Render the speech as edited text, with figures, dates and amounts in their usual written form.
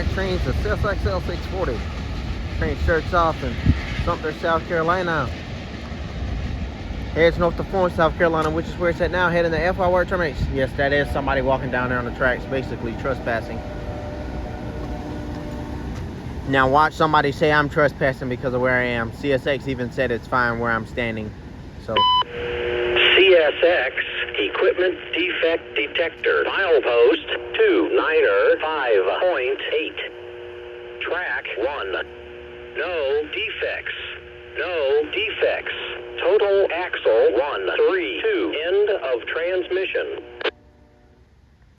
29 trains, the CSX L640. Train starts off in Sumter, South Carolina. Heads north to Florence, South Carolina, which is where it's at now, heading to FY where it terminates. Yes, that is somebody walking down there on the tracks, basically trespassing. Now watch somebody say I'm trespassing because of where I am. CSX even said it's fine where I'm standing. So CSX equipment defect detector. Milepost 295.8. Track 1. No defects. No defects. Total axle 132. End of transmission.